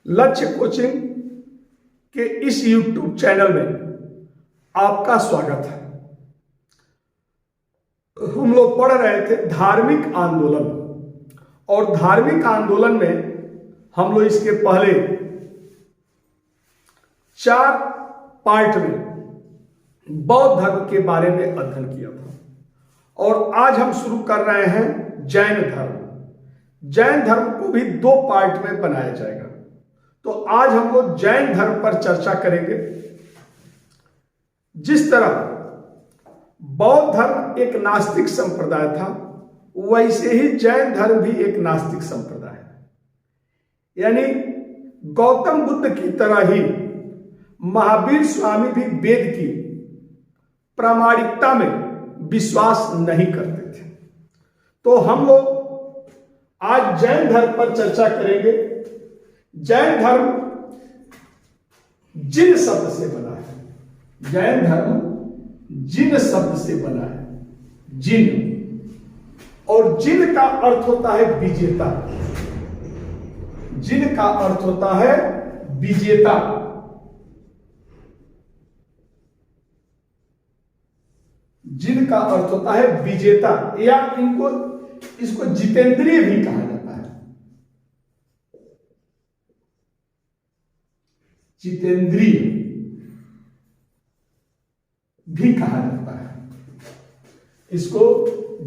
लक्ष्य कोचिंग के इस YouTube चैनल में आपका स्वागत है। हम लोग पढ़ रहे थे धार्मिक आंदोलन, और धार्मिक आंदोलन में हम लोग इसके पहले 4 पार्ट में बौद्ध धर्म के बारे में अध्ययन किया था, और आज हम शुरू कर रहे हैं जैन धर्म। जैन धर्म को भी 2 पार्ट में बनाया जाएगा। तो आज हम लोग जैन धर्म पर चर्चा करेंगे। जिस तरह बौद्ध धर्म एक नास्तिक संप्रदाय था, वैसे ही जैन धर्म भी एक नास्तिक संप्रदाय है। यानी गौतम बुद्ध की तरह ही महावीर स्वामी भी वेद की प्रामाणिकता में विश्वास नहीं करते थे। तो हम लोग आज जैन धर्म पर चर्चा करेंगे। जैन धर्म जिन शब्द से बना है। जैन धर्म जिन शब्द से बना है। जिन, और जिन का अर्थ होता है विजेता। जिन का अर्थ होता है विजेता। जिन का अर्थ होता है विजेता, या इसको जितेंद्रिय भी कहा जाता है। जितेंद्रिय भी कहा जाता है। इसको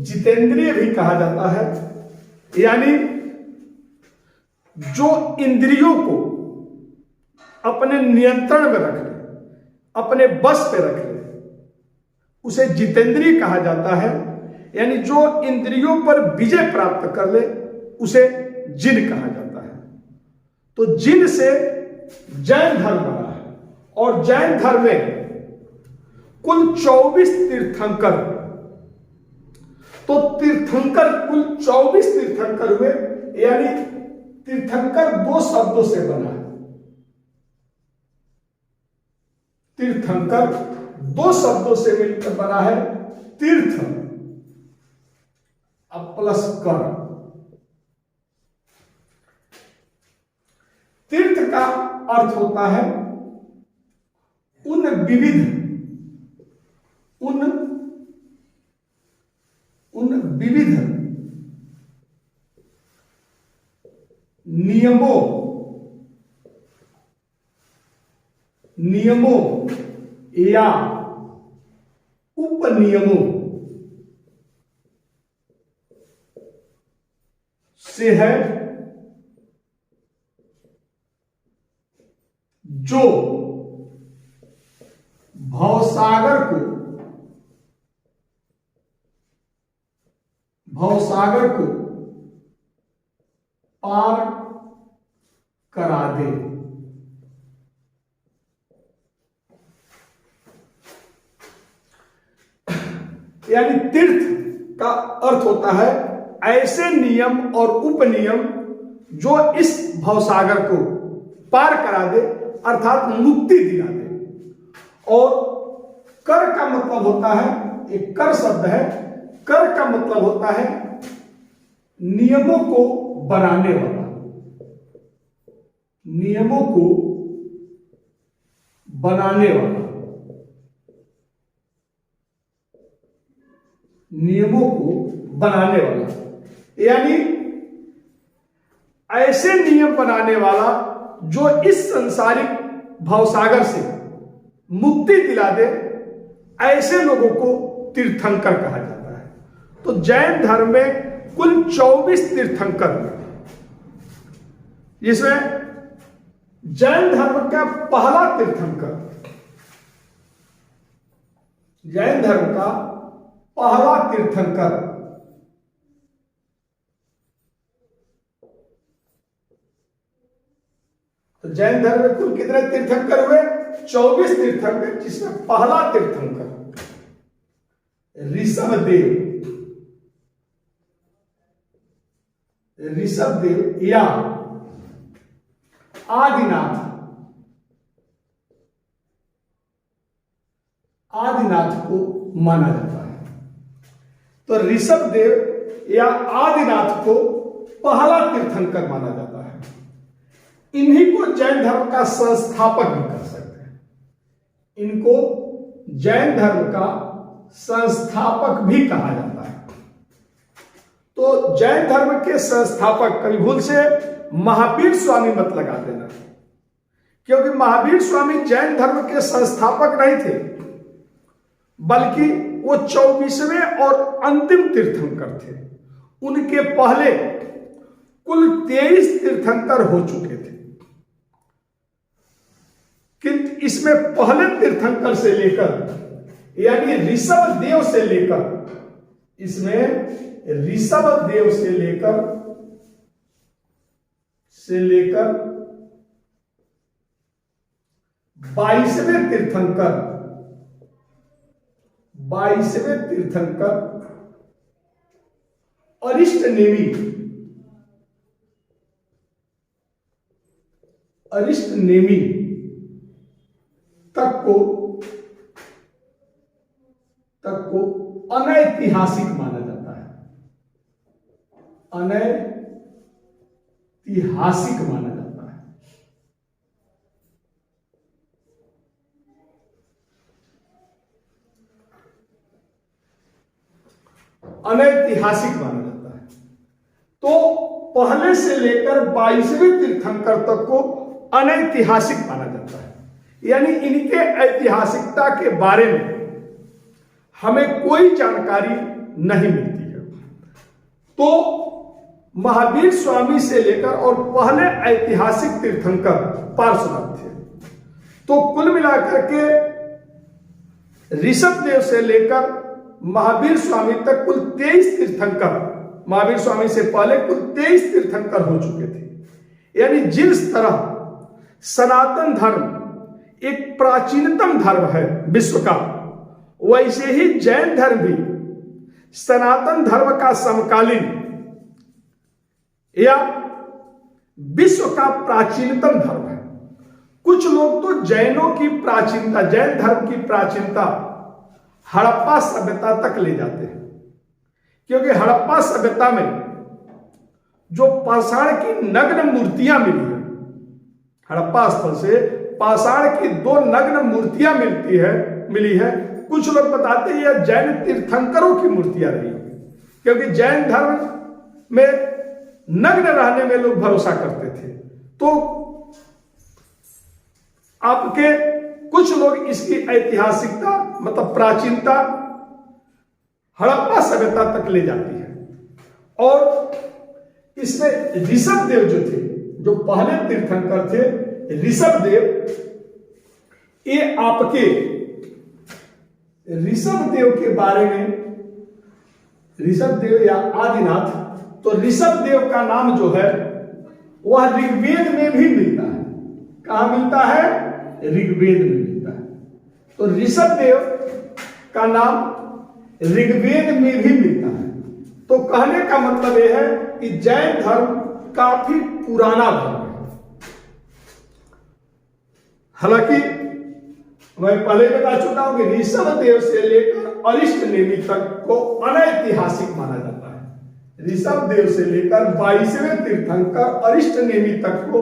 जितेंद्रिय भी कहा जाता है। यानी जो इंद्रियों को अपने नियंत्रण में रख ले, अपने बस पे रख ले, उसे जितेंद्रिय कहा जाता है। यानी जो इंद्रियों पर विजय प्राप्त कर ले, उसे जिन कहा जाता है। तो जिन से जैन धर्म बना है, और जैन धर्म में कुल 24 तीर्थंकर। तो तीर्थंकर कुल 24 तीर्थंकर हुए। यानी तीर्थंकर 2 शब्दों से बना है। तीर्थंकर 2 शब्दों से मिलकर बना है। तीर्थ प्लस कर। तीर्थ का अर्थ होता है उन विविध नियमों या उपनियमों से है, जो भवसागर को पार करा दे। यानी तीर्थ का अर्थ होता है ऐसे नियम और उपनियम जो इस भवसागर को पार करा दे, अर्थात मुक्ति दिला दे। और कर का मतलब होता है, एक कर शब्द है, कर का मतलब होता है नियमों को बनाने वाला। नियमों को बनाने वाला। नियमों को बनाने वाला, यानी ऐसे नियम बनाने वाला जो इस संसारिक भवसागर से मुक्ति दिला दे, ऐसे लोगों को तीर्थंकर कहा जाता है। तो जैन धर्म में कुल 24 तीर्थंकर, जिसमें जैन धर्म का पहला तीर्थंकर, जैन धर्म का पहला तीर्थंकर तो जैन धर्म में कुल कितने तीर्थंकर हुए? 24 तीर्थंकर, जिसमें पहला तीर्थंकर ऋषभदेव या आदिनाथ को माना जाता है। तो ऋषभदेव या आदिनाथ को पहला तीर्थंकर माना जाता है। इन्हीं को जैन धर्म का संस्थापक भी कर सकते हैं। इनको जैन धर्म का संस्थापक भी कहा जाता है। तो जैन धर्म के संस्थापक, कभी भूल से महावीर स्वामी मत लगा देना, क्योंकि महावीर स्वामी जैन धर्म के संस्थापक नहीं थे, बल्कि वो 24वें और अंतिम तीर्थंकर थे। उनके पहले कुल 23 तीर्थंकर हो चुके थे, किंतु इसमें पहले तीर्थंकर से लेकर, यानी ऋषभ देव से लेकर, इसमें ऋषभ देव से लेकर 22वें तीर्थंकर अरिष्ट नेमी तक को अनैतिहासिक माना जाता है। अनैतिहासिक माना जाता है। अनैतिहासिक माना जाता है। तो पहले से लेकर 22वें तीर्थंकर तक को अनैतिहासिक माना जाता है, यानी इनके ऐतिहासिकता के बारे में हमें कोई जानकारी नहीं मिलती है। तो महावीर स्वामी से लेकर और पहले ऐतिहासिक तीर्थंकर पार्श्वनाथ थे। तो कुल मिलाकर के ऋषभ देव से लेकर महावीर स्वामी तक कुल 23 तीर्थंकर, महावीर स्वामी से पहले कुल 23 तीर्थंकर हो चुके थे। यानी जिस तरह सनातन धर्म एक प्राचीनतम धर्म है विश्व का, वैसे ही जैन धर्म भी सनातन धर्म का समकालीन या विश्व का प्राचीनतम धर्म है। कुछ लोग तो जैनों की प्राचीनता, जैन धर्म की प्राचीनता हड़प्पा सभ्यता तक ले जाते हैं, क्योंकि हड़प्पा सभ्यता में जो पाषाण की नग्न मूर्तियां मिली है, हड़प्पा स्थल से पाषाण की 2 नग्न मूर्तियां मिली है। कुछ लोग बताते हैं यह जैन तीर्थंकरों की मूर्तियां रही, क्योंकि जैन धर्म में नग्न रहने में लोग भरोसा करते थे। तो आपके कुछ लोग इसकी ऐतिहासिकता, मतलब प्राचीनता हड़प्पा सभ्यता तक ले जाती है। और इसमें ऋषभ देव जो थे, जो पहले तीर्थंकर थे, ऋषभ देव, ये आपके ऋषभ देव के बारे में, ऋषभ देव या आदिनाथ, तो ऋषभ देव का नाम जो है वह ऋग्वेद में भी मिलता है। कहां मिलता है? ऋग्वेद में मिलता है। तो ऋषभ देव का नाम ऋग्वेद में भी मिलता है। तो कहने का मतलब यह है कि जैन धर्म काफी पुराना धर्म है। हालांकि मैं पहले बता चुका हूं कि ऋषभ देव से लेकर अरिष्ट नेमि तक को अनैतिहासिक माना जाता है। ऋषभ देव से लेकर 22वें तीर्थंकर अरिष्ट नेमि तक को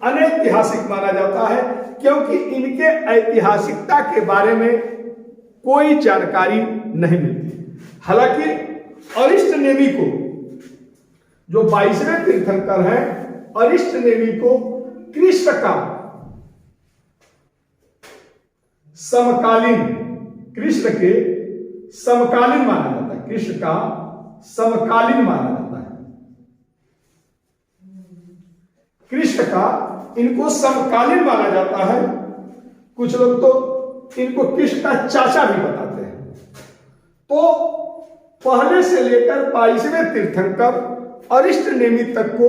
अनैतिहासिक माना जाता है, क्योंकि इनके ऐतिहासिकता के बारे में कोई जानकारी नहीं मिलती। हालांकि अरिष्ट नेमि को, जो 22वें तीर्थंकर हैं, अरिष्ट नेमि को कृष्ण का समकालीन, कृष्ण के समकालीन माना जाता है। कृष्ण का समकालीन माना जाता है। कृष्ण का इनको समकालीन माना जाता है। कुछ लोग तो इनको कृष्ण का चाचा भी बताते हैं। तो पहले से लेकर 22वें तीर्थंकर अरिष्ट नेमि तक को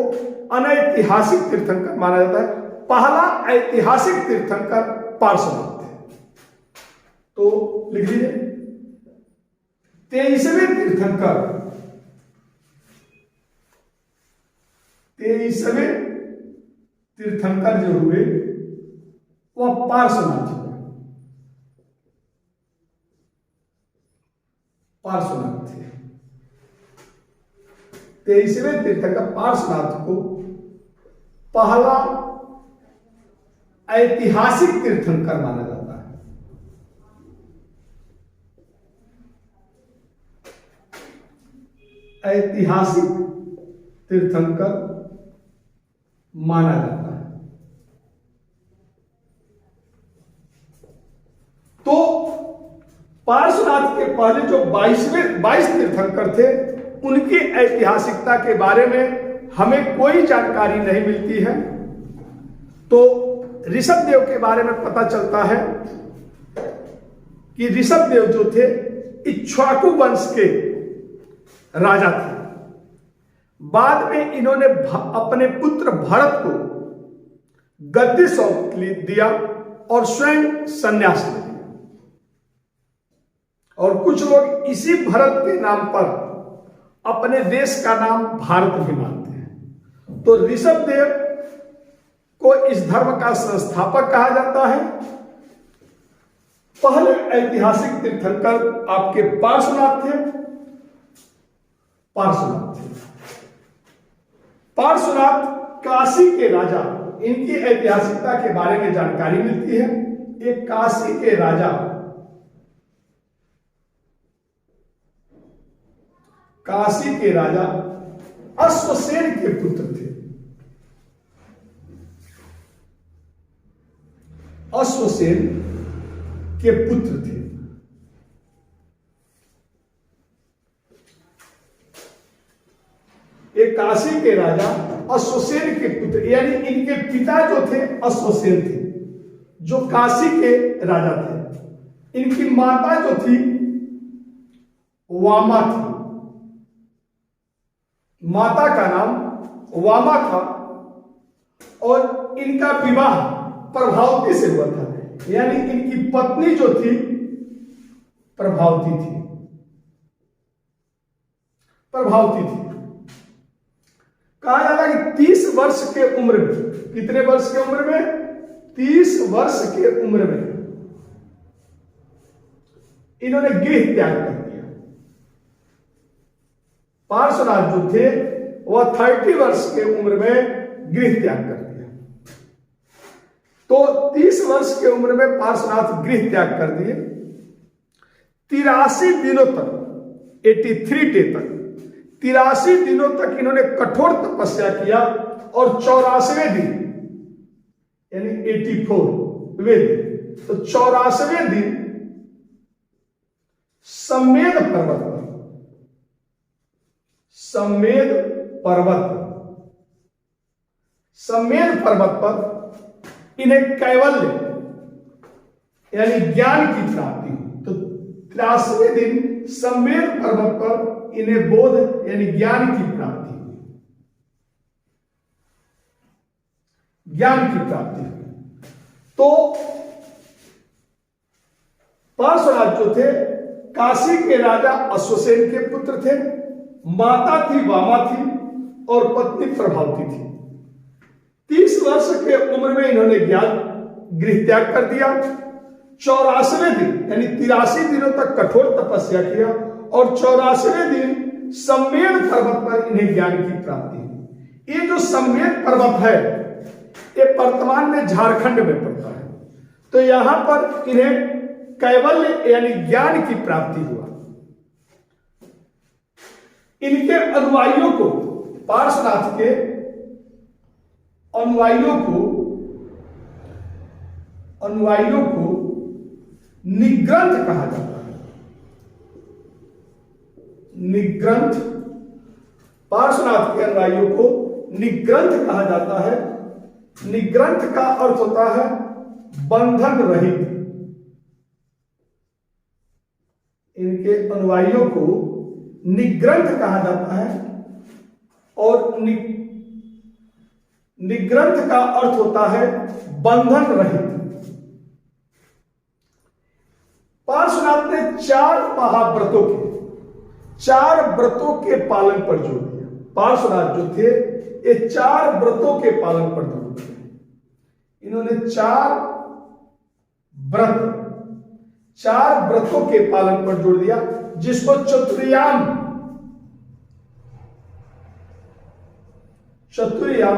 अनैतिहासिक तीर्थंकर माना जाता है। पहला ऐतिहासिक तीर्थंकर पार्श्वनाथ थे। तो लिख लीजिए 23वें तीर्थंकर, 23वें तीर्थंकर जो हुए वह पार्श्वनाथ हुए। पार्श्वनाथ थे। 23वें तीर्थंकर पार्श्वनाथ को पहला ऐतिहासिक तीर्थंकर माना जाता है। ऐतिहासिक तीर्थंकर माना जाता है। तो पार्श्वनाथ के पहले जो 22 तीर्थंकर थे, उनकी ऐतिहासिकता के बारे में हमें कोई जानकारी नहीं मिलती है। तो ऋषभदेव के बारे में पता चलता है कि ऋषभदेव जो थे इक्ष्वाकु वंश के राजा थे। बाद में इन्होंने अपने पुत्र भरत को गद्दी सौंप दिया और स्वयं संन्यास ले लिया। और कुछ लोग इसी भरत के नाम पर अपने देश का नाम भारत भी मानते हैं। तो ऋषभदेव को इस धर्म का संस्थापक कहा जाता है। पहले ऐतिहासिक तीर्थंकर आपके पार्श्वनाथ थे। पार्श्वनाथ काशी के राजा, इनकी ऐतिहासिकता के बारे में जानकारी मिलती है। एक काशी के राजा, काशी के राजा अश्वसेन के पुत्र थे। अश्वसेन के पुत्र थे। एक काशी के राजा अश्वसेन के पुत्र, यानी इनके पिता जो थे अश्वसेन थे, जो काशी के राजा थे। इनकी माता जो थी वामा थी। माता का नाम वामा था और इनका विवाह प्रभावती से हुआ था, यानी इनकी पत्नी जो थी प्रभावती थी। कहा जाता है कि 30 वर्ष के उम्र में, कितने वर्ष के उम्र में? 30 वर्ष के उम्र में इन्होंने गृह त्याग कर दिया। पार्श्वनाथ जो थे वह 30 वर्ष के उम्र में गृह त्याग कर दिया। तो 30 वर्ष के उम्र में पार्श्वनाथ गृह त्याग कर दिए। 83 दिनों तक, 83 डे तक, 83 दिनों तक इन्होंने कठोर तपस्या किया और 84वें दिन यानी 84वें दिन, तो 84वें दिन समेध पर्वत पर, समेध पर्वत पर इन्हें कैवल्य यानी ज्ञान की प्राप्ति हुई। तो 83वें दिन समेध पर्वत पर इन्हें बोध यानी ज्ञान की प्राप्ति हुई। तो पार्श्वनाथ जो थे काशी के राजा अश्वसेन के पुत्र थे। माता थी वामा थी और पत्नी प्रभावती थी। 30 वर्ष के उम्र में इन्होंने गृह त्याग कर दिया। 84वें दिन यानी 83 दिनों तक कठोर तपस्या किया और 84वें दिन समेध पर्वत पर इन्हें ज्ञान की प्राप्ति हुई। ये जो समेध पर्वत है ये वर्तमान में झारखंड में पड़ता है। तो यहां पर इन्हें कैवल्य यानी ज्ञान की प्राप्ति हुआ। इनके अनुयायियों को, पार्श्वनाथ के अनुयायियों को निग्रंथ कहा जाता है। निग्रंथ, पार्श्वनाथ के अनुयायियों को निग्रंथ कहा जाता है। निग्रंथ का अर्थ होता है बंधन रहित। इनके अनुयायियों को निग्रंथ कहा जाता है और निग्रंथ का अर्थ होता है बंधन रहित। पार्श्वनाथ ने 4 व्रतों के पालन पर जोर दिया। पार्श्वनाथ जो थे ये 4 व्रतों के पालन पर जोर दिया। इन्होंने 4 व्रतों के पालन पर जोर दिया, जिसको चतुर्याम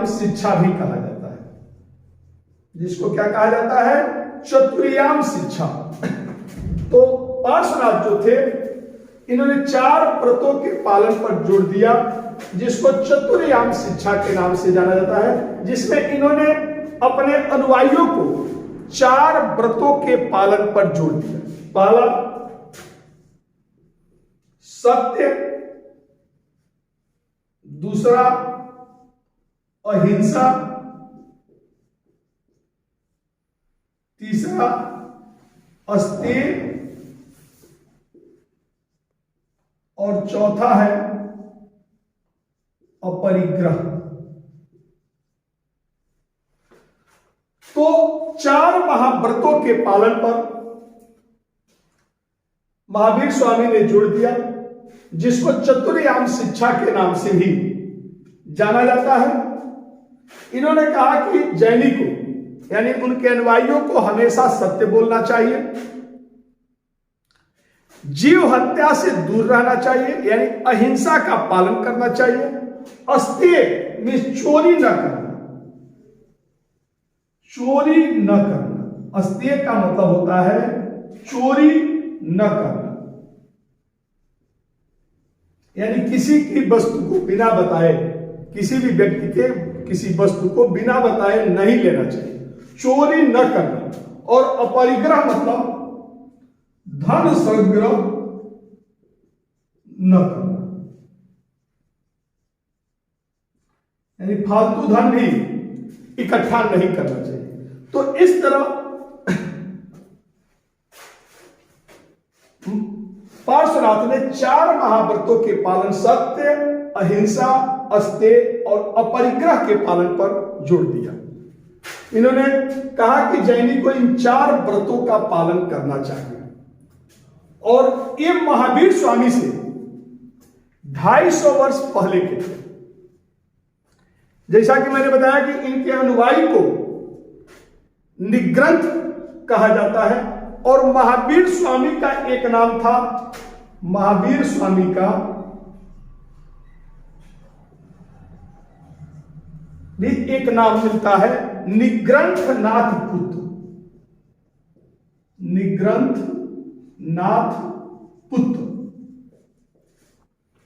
शिक्षा भी कहा जाता है। जिसको क्या कहा जाता है, चतुर्याम शिक्षा। तो पार्श्वनाथ जो थे, इन्होंने 4 व्रतों के पालन पर जोर दिया, जिसको चतुर्याम शिक्षा के नाम से जाना जाता है, जिसमें इन्होंने अपने अनुयायियों को 4 व्रतों के पालन पर जोर दिया। पहला सत्य, दूसरा अहिंसा, तीसरा अस्तेय और चौथा है अपरिग्रह। तो 4 महाव्रतों के पालन पर महावीर स्वामी ने जोड़ दिया, जिसको चतुर्याम शिक्षा के नाम से भी जाना जाता है। इन्होंने कहा कि जैनी को, यानी उनके अनुयायियों को हमेशा सत्य बोलना चाहिए, जीव हत्या से दूर रहना चाहिए, यानी अहिंसा का पालन करना चाहिए, अस्तेय में चोरी न करना, चोरी न करना, अस्तेय का मतलब होता है चोरी न करना, यानी किसी की वस्तु को बिना बताए, किसी भी व्यक्ति के किसी वस्तु को बिना बताए नहीं लेना चाहिए, चोरी न करना। और अपरिग्रह मतलब धन संग्रह न करना, यानी फालतू धन भी इकट्ठा नहीं करना चाहिए। तो इस तरह पार्श्वनाथ ने 4 महाव्रतों के पालन, सत्य, अहिंसा, अस्तेय और अपरिग्रह के पालन पर जोर दिया। इन्होंने कहा कि जैनी को इन 4 व्रतों का पालन करना चाहिए। और ये महावीर स्वामी से 250 वर्ष पहले के थे। जैसा कि मैंने बताया कि इनके अनुयायी को निग्रंथ कहा जाता है, और महावीर स्वामी का एक नाम था, महावीर स्वामी का भी एक नाम मिलता है, निग्रंथनाथ पुत्र, निग्रंथनाथ पुत्र,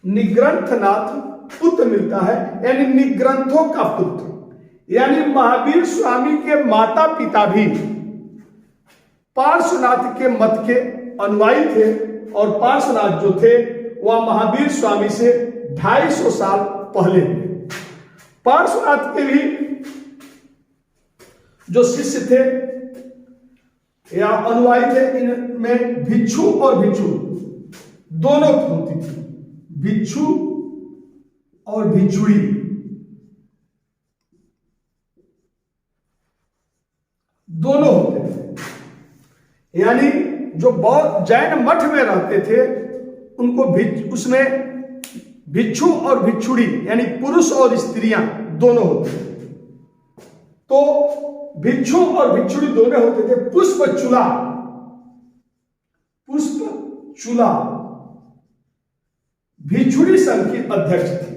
निग्रंथनाथ पुत्र मिलता है, यानी निग्रंथों का पुत्र। यानी महावीर स्वामी के माता पिता भी पार्श्वनाथ के मत के अनुयायी थे, और पार्श्वनाथ जो थे वह महावीर स्वामी से 250 साल पहले। पार्श्वनाथ के भी जो शिष्य थे या अनुयायी थे, इनमें भिक्षु और भिक्षु दोनों होती थी, भिक्षु और भिक्षुड़ी। दोनों होते थे, यानी जो बौद्ध जैन मठ में रहते थे उनको उसमें भिक्षु और भिक्षुड़ी यानी पुरुष और स्त्रियां दोनों होते थे। तो भिक्षु और भिक्षुड़ी दोनों होते थे। पुष्पचूला, पुष्पचूला भिक्षुड़ी संघ की अध्यक्ष थी।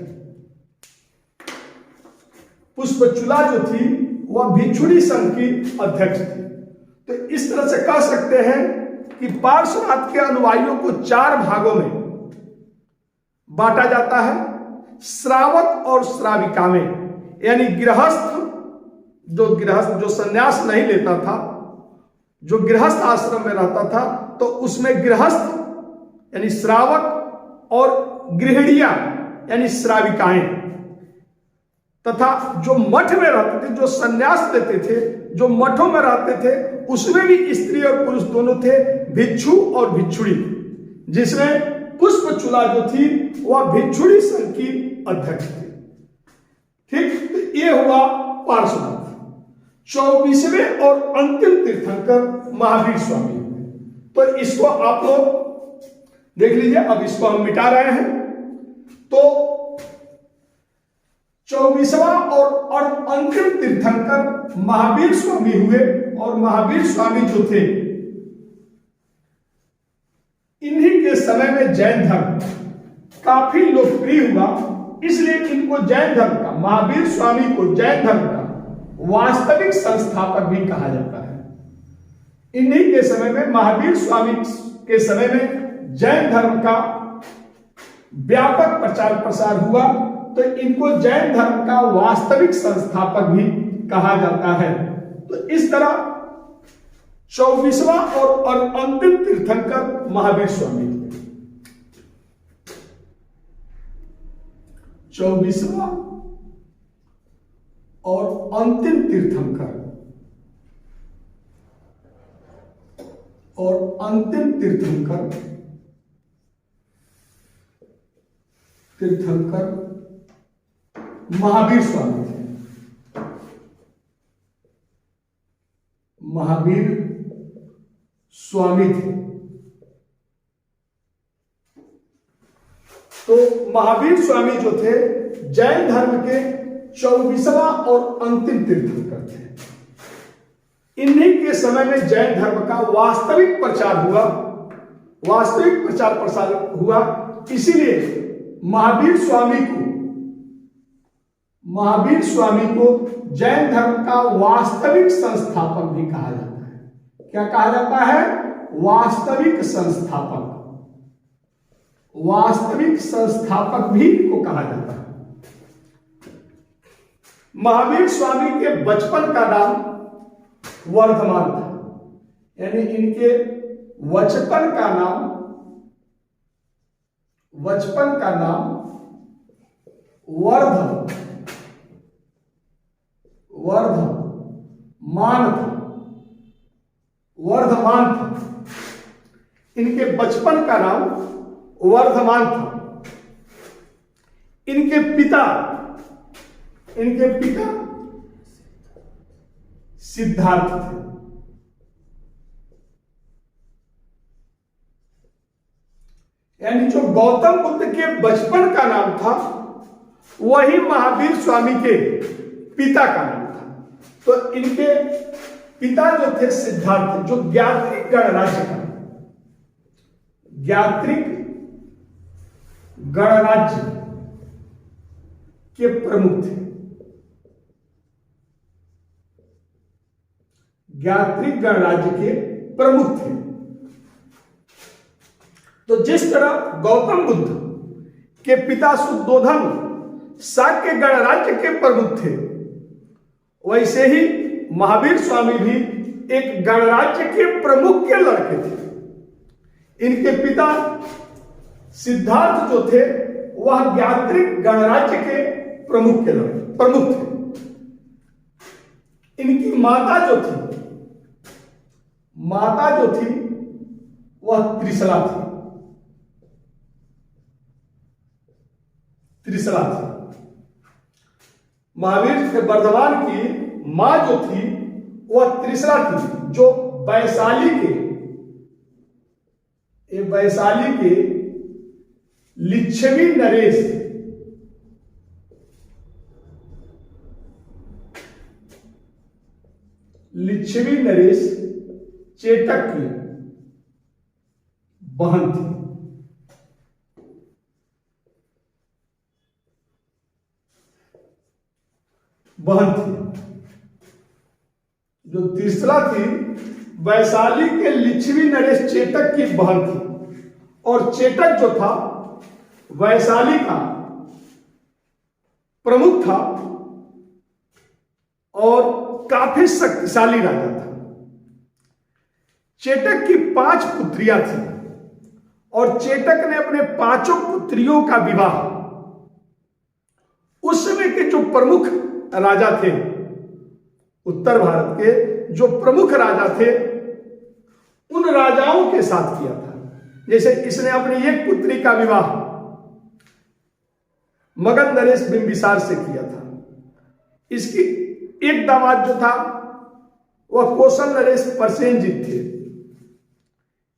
पुष्पचूला जो थी वह भिक्षुड़ी संघ की अध्यक्ष थी। तो इस तरह से कह सकते हैं कि पार्श्वनाथ के अनुयायियों को 4 भागों में बांटा जाता है, श्रावक और श्राविका में। यानी गृहस्थ जो सन्यास नहीं लेता था, जो गृहस्थ आश्रम में रहता था, तो उसमें गृहस्थ यानी श्रावक और गृहिणियां यानी श्राविकाएं, तथा जो मठ में रहते थे, जो सन्यास लेते थे, जो मठों में रहते थे, उसमें भी स्त्री और पुरुष दोनों थे, भिक्षु और भिक्षुड़ी, जिसमें पुष्पचूला जो थी वह भिक्षुड़ी संघ की अध्यक्ष थी। ठीक, तो ये हुआ पार्श्वनाथ। 24वें और अंतिम तीर्थंकर महावीर स्वामी। तो इसको आप लोग देख लीजिए, अब इसको हम मिटा रहे हैं। तो 24वां और अंतिम तीर्थंकर महावीर स्वामी हुए, और महावीर स्वामी जो थे, इन्हीं के समय में जैन धर्म काफी लोकप्रिय हुआ, इसलिए इनको जैन धर्म का, महावीर स्वामी को जैन धर्म का वास्तविक संस्थापक भी कहा जाता है। इन्हीं के समय में, महावीर स्वामी के समय में जैन धर्म का व्यापक प्रचार प्रसार हुआ, तो इनको जैन धर्म का वास्तविक संस्थापक भी कहा जाता है। तो इस तरह 24वां और अंतिम तीर्थंकर महावीर स्वामी थे। 24वां और अंतिम तीर्थंकर महावीर स्वामी थे। महावीर स्वामी थे। तो महावीर स्वामी जो थे जैन धर्म के 24वां और अंतिम तीर्थंकर थे। इन्हीं के समय में जैन धर्म का वास्तविक प्रचार हुआ, वास्तविक प्रचार प्रसार हुआ। इसीलिए महावीर स्वामी को जैन धर्म का वास्तविक संस्थापक भी कहा जाता है। क्या कहा जाता है? वास्तविक संस्थापक। वास्तविक संस्थापक भी इनको कहा जाता है। महावीर स्वामी के बचपन का नाम वर्धमान था, यानी इनके बचपन का नाम वर्धमान था। इनके बचपन का नाम वर्धमान था। इनके पिता सिद्धार्थ थे। यानी जो गौतम बुद्ध के बचपन का नाम था वही महावीर स्वामी के पिता का नाम था। तो इनके पिता जो थे सिद्धार्थ, जो ज्ञात्रिक गणराज्य के प्रमुख थे। ज्ञात्रिक गणराज्य के प्रमुख थे। तो जिस तरह गौतम बुद्ध के पिता शुद्धोधन शाक्य गणराज्य के प्रमुख थे, वैसे ही महावीर स्वामी भी एक गणराज्य के प्रमुख के लड़के थे। इनके पिता सिद्धार्थ जो थे वह ज्ञात्रिक गणराज्य के प्रमुख थे। इनकी माता जो थी वह त्रिशला थी। महावीर के वर्धमान की मां जो थी वह त्रिशला थी, जो वैशाली के लिच्छवी नरेश चेटक की बहन थी। जो त्रिशला थी वैशाली के लिच्छवी नरेश चेटक की बहन थी, और चेटक जो था वैशाली का प्रमुख था और काफी शक्तिशाली राजा था। चेटक की 5 पुत्रियां थी और चेटक ने अपने 5 पुत्रियों का विवाह उस समय के जो प्रमुख राजा थे, उत्तर भारत के जो प्रमुख राजा थे, उन राजाओं के साथ किया था। जैसे इसने अपनी एक पुत्री का विवाह मगध नरेश बिंबिसार से किया था। इसकी एक दामाद जो था वह कौशल नरेश परसेनजीत थे।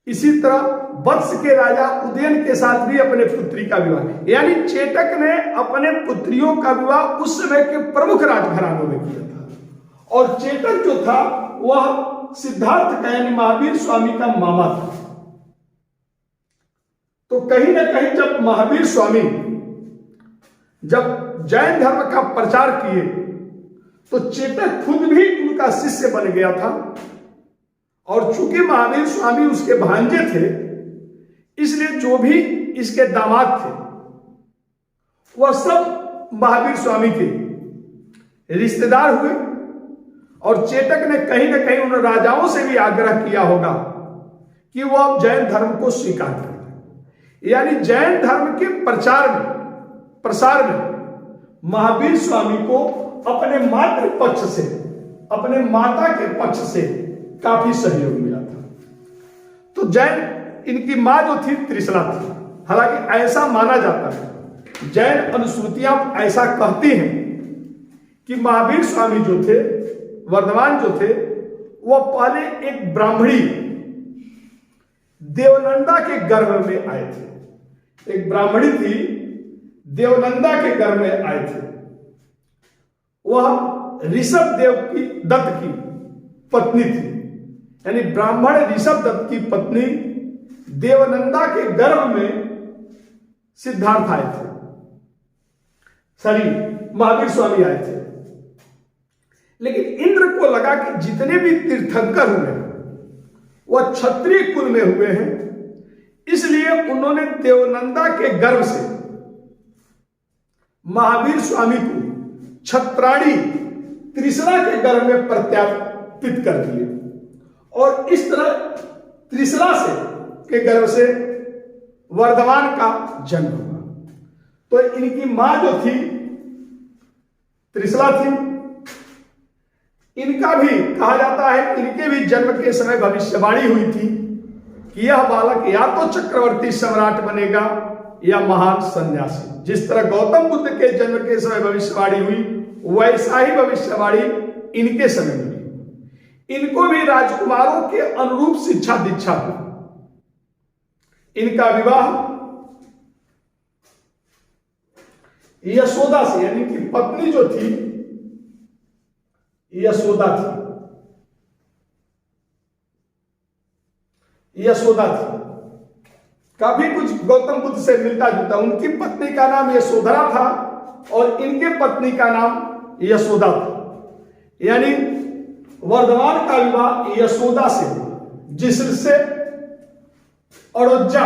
इसी तरह वत्स के राजा उदयन के साथ भी अपने पुत्री का विवाह, यानी चेटक ने अपने पुत्रियों का विवाह उस समय के प्रमुख राजघरानों में किया था। और चेतक जो था वह सिद्धार्थ का यानी महावीर स्वामी का मामा था। तो कहीं ना कहीं जब महावीर स्वामी जब जैन धर्म का प्रचार किए तो चेतक खुद भी उनका शिष्य बन गया था, और चूंकि महावीर स्वामी उसके भांजे थे, इसलिए जो भी इसके दामाद थे वह सब महावीर स्वामी के रिश्तेदार हुए। और चेतक ने कहीं ना कहीं उन राजाओं से भी आग्रह किया होगा कि वह अब जैन धर्म को स्वीकार करें, यानी जैन धर्म के प्रसार में महावीर स्वामी को अपने मातृ पक्ष से, अपने माता के पक्ष से काफी सहयोग मिला था। तो जैन, इनकी मां जो थी त्रिशला थी। हालांकि ऐसा माना जाता है, जैन अनुश्रुतियां ऐसा कहती हैं कि महावीर स्वामी जो थे, वर्धमान जो थे, वह पहले एक ब्राह्मणी देवनंदा के गर्भ में आए थे। एक ब्राह्मणी थी, देवनंदा के गर्भ में आए थे। वह ऋषभ देव की दत्त की पत्नी थी, यानी ब्राह्मण ऋषभ दत्त की पत्नी देवनंदा के गर्भ में सिद्धार्थ आए थे, महावीर स्वामी आए थे। लेकिन इंद्र को लगा कि जितने भी तीर्थंकर हुए हैं वह क्षत्रिय कुल में हुए हैं, इसलिए उन्होंने देवनंदा के गर्भ से महावीर स्वामी को छत्राणी त्रिशला के गर्भ में प्रत्यापित कर दिए, और इस तरह त्रिशला से के गर्भ से वर्धमान का जन्म हुआ। तो इनकी मां जो थी त्रिशला थी। इनका भी कहा जाता है, इनके भी जन्म के समय भविष्यवाणी हुई थी कि यह बालक या तो चक्रवर्ती सम्राट बनेगा या महान सन्यासी। जिस तरह गौतम बुद्ध के जन्म के समय भविष्यवाणी हुई, वैसा ही भविष्यवाणी इनके समय में हुई। इनको भी राजकुमारों के अनुरूप शिक्षा दीक्षा हुई। इनका विवाह यशोदा से, यानी कि पत्नी जो थी यशोदा थी, यशोदा थी। काफी कुछ गौतम बुद्ध से मिलता जुलता। उनकी पत्नी का नाम यशोधरा था और इनके पत्नी का नाम यशोदा था, यानी वर्धमान का विवाह यशोदा से हुआ, जिससे अड़ोज्जा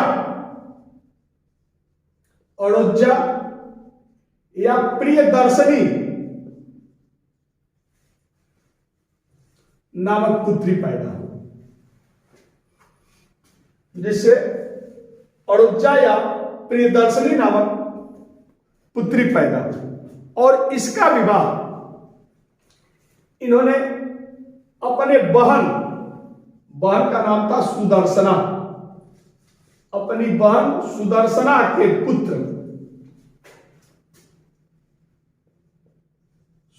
या प्रियदर्शनी नामक पुत्री पैदा हुई, जिससे अड़ोज्जा या प्रियदर्शनी नामक पुत्री पैदा हुई। और इसका विवाह इन्होंने अपने बहन का नाम था सुदर्शना, अपनी बहन सुदर्शना के पुत्र,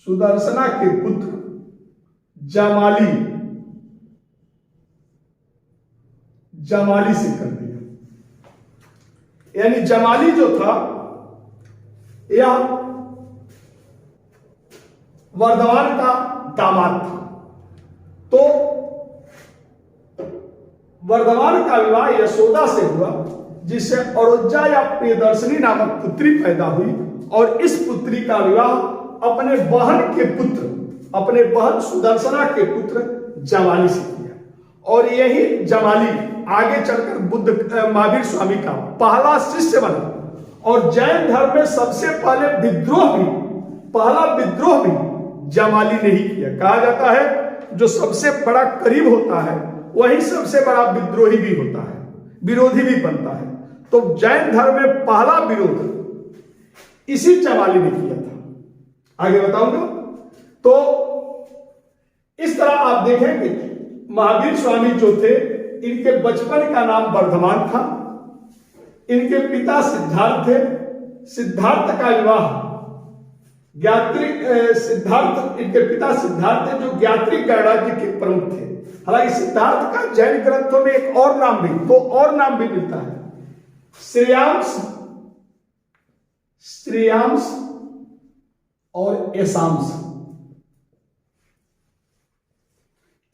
सुदर्शना के पुत्र जमाली से कर दिया। यानी जमाली जो था यह वर्धमान का दामाद था। तो वर्धमान का विवाह यशोदा से हुआ, जिससे अड़ोज्जा या प्रियदर्शनी नामक पुत्री पैदा हुई, और इस पुत्री का विवाह अपने बहन सुदर्शना के पुत्र जमाली से किया। और यही जमाली आगे चलकर महावीर स्वामी का पहला शिष्य बना। और जैन धर्म में सबसे पहला विद्रोह भी जमाली ने ही किया। कहा जाता है जो सबसे बड़ा करीब होता है वही सबसे बड़ा विद्रोही भी होता है, विरोधी भी बनता है। तो जैन धर्म में पहला विरोध इसी जमाली ने किया था। आगे बताऊंगा। तो इस तरह आप देखें कि महावीर स्वामी जो थे, इनके बचपन का नाम वर्धमान था। इनके पिता सिद्धार्थ थे। सिद्धार्थ का विवाह इनके पिता सिद्धार्थ थे, जो ज्ञात्री गणराज्य के प्रमुख थे। हालांकि सिद्धार्थ का जैन ग्रंथों में एक और नाम भी मिलता है, श्रेयांश और एसांश।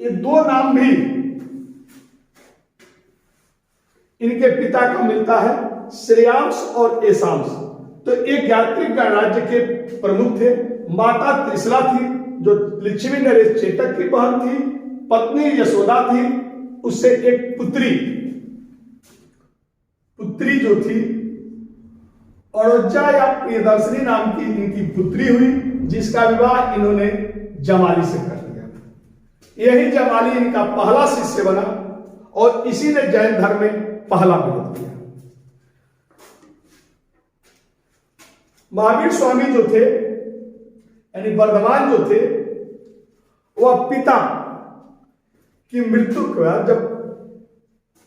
ये दो नाम भी इनके पिता का मिलता है, श्रेयांश और एसांश। तो एक ज्ञात्री गणराज्य के प्रमुख थे। माता त्रिशला थी जो लिच्छवी नरेश चेतक की बहन थी, पत्नी यशोदा थी, उससे एक पुत्री जो थी अड़ोजा या प्रियदर्शनी नाम की इनकी पुत्री हुई, जिसका विवाह इन्होंने जमाली से कर लिया। यही जमाली इनका पहला शिष्य बना और इसी ने जैन धर्म में पहला विरोध किया। महावीर स्वामी जो थे यानी वर्धमान जो थे, वह पिता की मृत्यु के बाद, जब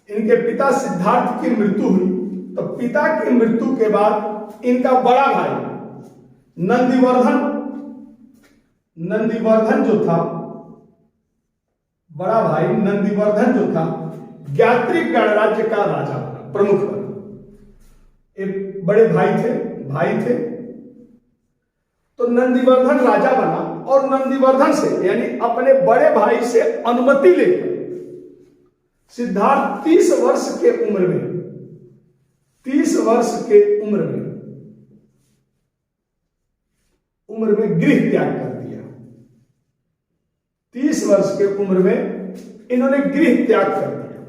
इनके पिता सिद्धार्थ की मृत्यु हुई, तो पिता की मृत्यु के बाद इनका बड़ा भाई नंदीवर्धन जो था, बड़ा भाई नंदीवर्धन जो था, ज्ञात्रिक गणराज्य का राजा बना, प्रमुख बना। एक बड़े भाई थे तो नंदीवर्धन राजा बना, और नंदीवर्धन से यानी अपने बड़े भाई से अनुमति लेकर सिद्धार्थ 30 वर्ष के उम्र में गृह त्याग कर दिया। 30 वर्ष के उम्र में इन्होंने गृह त्याग कर दिया।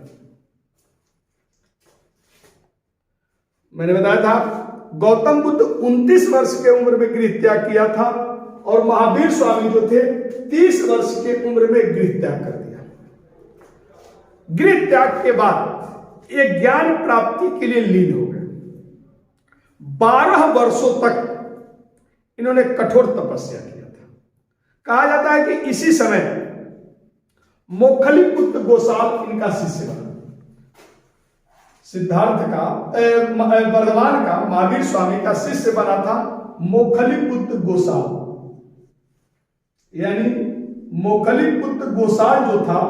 मैंने बताया था गौतम बुद्ध 29 वर्ष के उम्र में गृह त्याग किया था, और महावीर स्वामी जो थे 30 वर्ष के उम्र में गृह त्याग कर दिया। गृह त्याग के बाद ये ज्ञान प्राप्ति के लिए लीन हो गए। 12 वर्षों तक इन्होंने कठोर तपस्या किया था। कहा जाता है कि इसी समय मोखलीपुत्र गोसाल इनका शिष्य बना। सिद्धार्थ का वर्धमान का महावीर स्वामी का शिष्य बना था मोखलीपुत्र गोसाल। यानी मोखलीपुत्र गोसाल जो था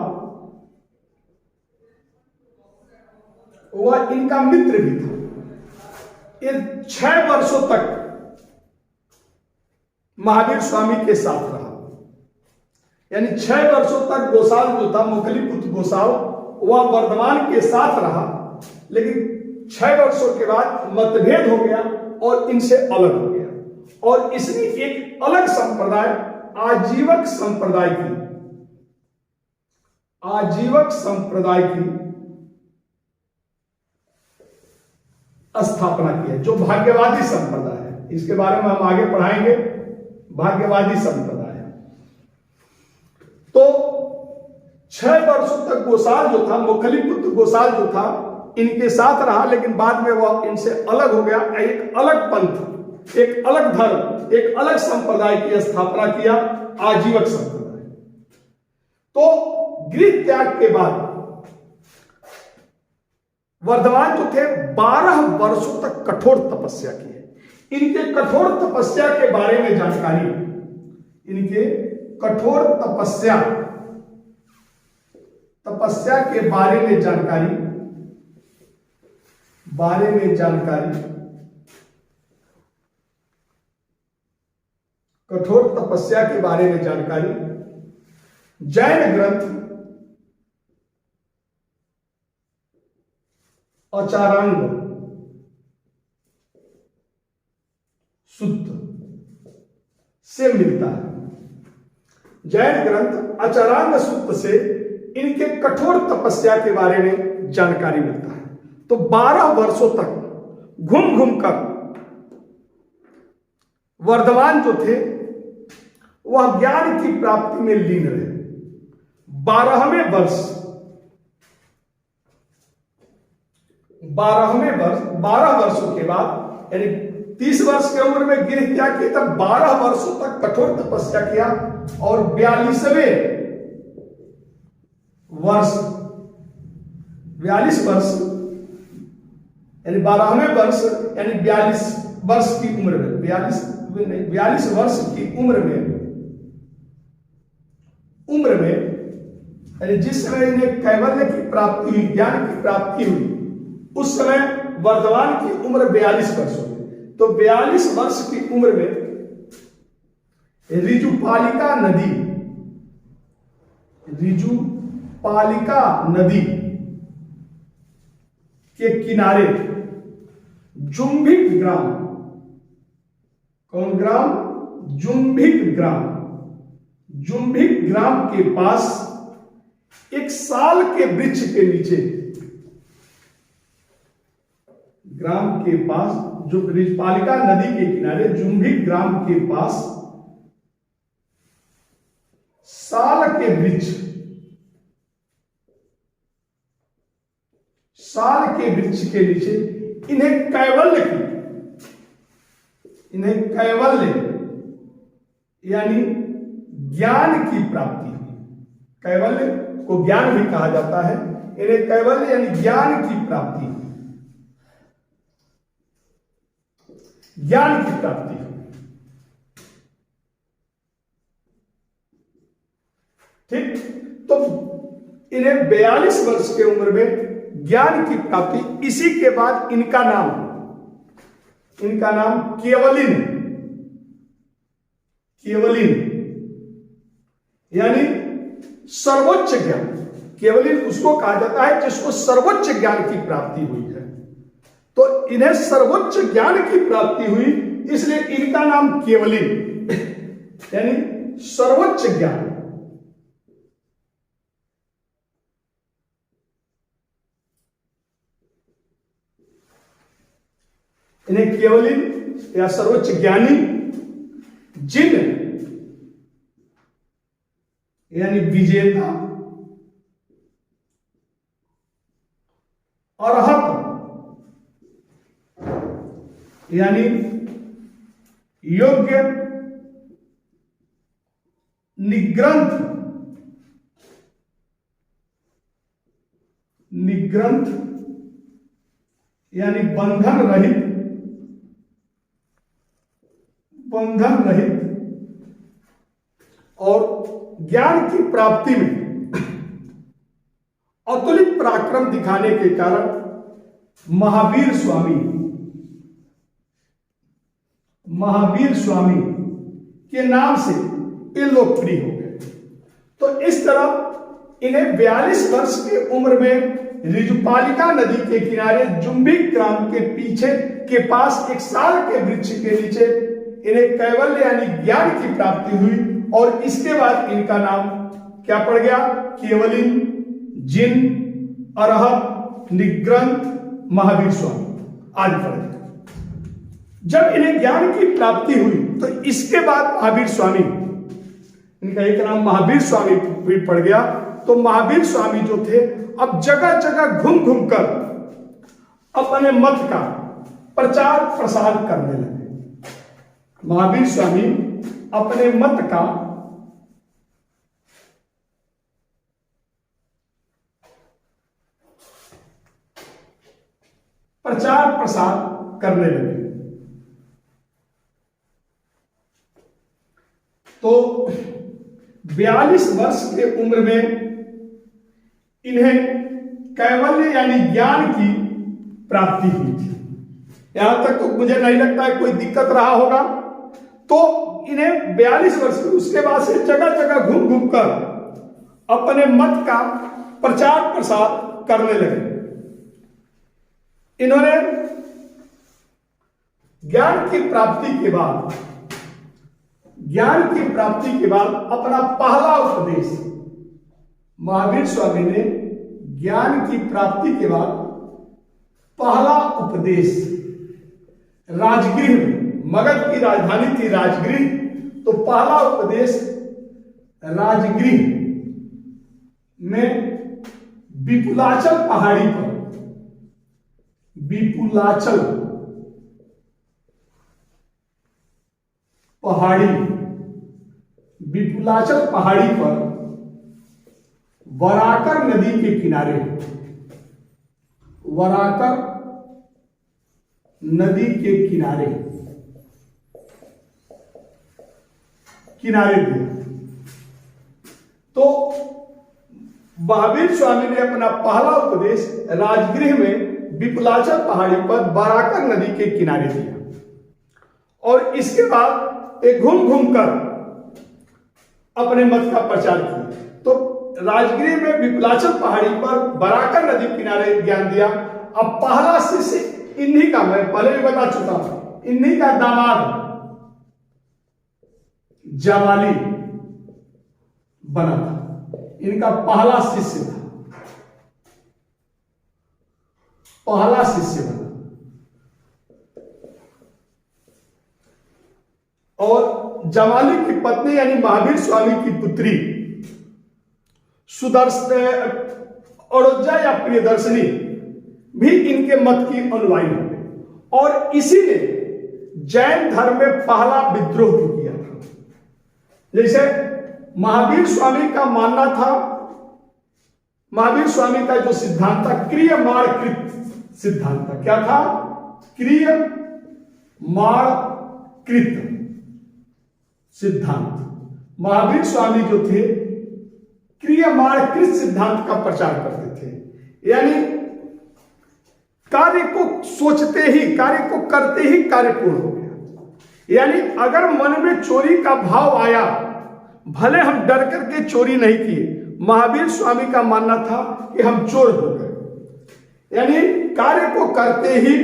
वह इनका मित्र भी था। ये 6 वर्षों तक महावीर स्वामी के साथ रहा। यानी 6 वर्षों तक गोसाल जो था, मोखलीपुत्र गोसाल, वह वर्धमान के साथ रहा, लेकिन 6 वर्षों के बाद मतभेद हो गया और इनसे अलग हो गया, और इसने एक अलग संप्रदाय, आजीवक संप्रदाय की स्थापना की है, जो भाग्यवादी संप्रदाय है। इसके बारे में हम आगे पढ़ाएंगे। भाग्यवादी संप्रदाय। तो 6 वर्षों तक गोसाल जो था, मोखलीपुत्र गोसाल जो था, इनके साथ रहा, लेकिन बाद में वह इनसे अलग हो गया। एक अलग पंथ, एक अलग धर्म, एक अलग संप्रदाय की स्थापना किया, आजीवक संप्रदाय। तो गृह त्याग के बाद वर्धमान जो थे 12 वर्षों तक कठोर तपस्या की है। इनके कठोर तपस्या के बारे में जानकारी, इनके कठोर तपस्या के बारे में जानकारी, कठोर तपस्या के बारे में जानकारी जैन ग्रंथ आचारांग सूत्र से मिलता है। जैन ग्रंथ आचारांग सूत्र से इनके कठोर तपस्या के बारे में जानकारी मिलता है। तो 12 वर्षों तक घूम घूम कर वर्धमान जो थे वह ज्ञान की प्राप्ति में लीन रहे। 12वें वर्ष 12 वर्षों के बाद, यानी 30 वर्ष की उम्र में गृह त्याग किया, तब 12 वर्षों तक कठोर तपस्या किया, और 42वें वर्ष यानी 12वें वर्ष यानी 42 वर्ष की उम्र में, 42 वर्ष की उम्र में यानी जिस समय इन्हें कैवल्य की प्राप्ति हुई, ज्ञान की प्राप्ति हुई, उस समय वर्धमान की उम्र 42 वर्ष हो गई। तो 42 वर्ष की उम्र में ऋजुपालिका नदी के किनारे जुम्भिक ग्राम, कौन ग्राम? जुम्भिक ग्राम जुम्भिक ग्राम के पास एक साल के वृक्ष के नीचे, ग्राम के पास जो ब्रिजपालिका नदी के किनारे जुम्भिक ग्राम के पास साल के वृक्ष, साल के वृक्ष के नीचे इन्हें कैवल्य की, इन्हें कैवल्य यानी ज्ञान की प्राप्ति हुई। कैवल्य को ज्ञान भी कहा जाता है, इन्हें कैवल्य यानी ज्ञान की प्राप्ति हुई, ज्ञान की प्राप्ति हुई। ठीक, तो इन्हें 42 वर्ष के उम्र में ज्ञान की प्राप्ति। इसी के बाद इनका नाम केवलिन, केवलिन यानी सर्वोच्च ज्ञान। केवलिन उसको कहा जाता है जिसको सर्वोच्च ज्ञान की प्राप्ति हुई है। तो इन्हें सर्वोच्च ज्ञान की प्राप्ति हुई, इसलिए इनका नाम केवलिन यानी सर्वोच्च ज्ञान। इन्हें केवलिन या सर्वोच्च ज्ञानी, जिन यानी विजेता, अरहत यानी योग्य, निग्रंथ, निग्रंथ यानी बंधन रहित, बंधन रहित, और ज्ञान की प्राप्ति में अतुलित पराक्रम दिखाने के कारण महावीर स्वामी, महावीर स्वामी के नाम से ये लोकप्रिय हो गए। तो इस तरह इन्हें 42 वर्ष की उम्र में रिजुपालिका नदी के किनारे जुम्भिक ग्राम के पीछे के पास एक साल के वृक्ष के नीचे इन्हें कैवल्य यानी ज्ञान की प्राप्ति हुई, और इसके बाद इनका नाम क्या पड़ गया? केवलिन, जिन, अरहत, निग्रंथ, महावीर स्वामी आदि पड़ गया। जब इन्हें ज्ञान की प्राप्ति हुई तो इसके बाद महावीर स्वामी, इनका एक नाम महावीर स्वामी भी पड़ गया। तो महावीर स्वामी जो थे अब जगह जगह घूम घूम कर अपने मत का प्रचार प्रसार करने लगे। महावीर स्वामी अपने मत का प्रचार प्रसार करने लगे। तो 42 वर्ष के उम्र में इन्हें कैवल्य यानी ज्ञान की प्राप्ति हुई थी। यहां तक तो मुझे नहीं लगता है कोई दिक्कत रहा होगा। तो इन्हें 42 वर्ष, उसके बाद से जगह जगह घूम घूम कर अपने मत का प्रचार प्रसार करने लगे। इन्होंने ज्ञान की प्राप्ति के बाद, ज्ञान की प्राप्ति के बाद अपना पहला उपदेश, महावीर स्वामी ने ज्ञान की प्राप्ति के बाद पहला उपदेश राजगृह में, मगध की राजधानी थी राजगृह, तो पहला उपदेश राजगृह में विपुलाचल पहाड़ी पर, विपुलाचल पहाड़ी, विपुलाचल पहाड़ी पर वराकर नदी के किनारे, वराकर नदी के किनारे किनारे दिया। तो महावीर स्वामी ने अपना पहला उपदेश राजगृह में विपुलाचल पहाड़ी पर वराकर नदी के किनारे दिया, और इसके बाद एक घूम घूम कर अपने मत का प्रचार किया। तो राजगृह में विपुलाचल पहाड़ी पर वराकर नदी किनारे ज्ञान दिया। अब पहला शिष्य इन्हीं का, मैं पहले भी बता चुका हूं, इन्हीं का दामाद जमाली, बना था, इनका पहला शिष्य था, पहला शिष्य बना। और जमाली की पत्नी यानी महावीर स्वामी की पुत्री सुदर्शन अड़ोजा या प्रियदर्शनी भी इनके मत की अनुयायी हो गई और इसी ने जैन धर्म में पहला विद्रोह भी किया था। जैसे महावीर स्वामी का मानना था, महावीर स्वामी का जो सिद्धांत था क्रियमाणकृत सिद्धांत था। क्या था? क्रियमाणकृत सिद्धांत। महावीर स्वामी जो थे क्रियमाणकृत सिद्धांत का प्रचार करते थे, यानी कार्य को सोचते ही, कार्य को करते ही कार्य पूर्ण हो गया। यानी अगर मन में चोरी का भाव आया, भले हम डर करके चोरी नहीं किए, महावीर स्वामी का मानना था कि हम चोर हो गए, यानी कार्य को करते ही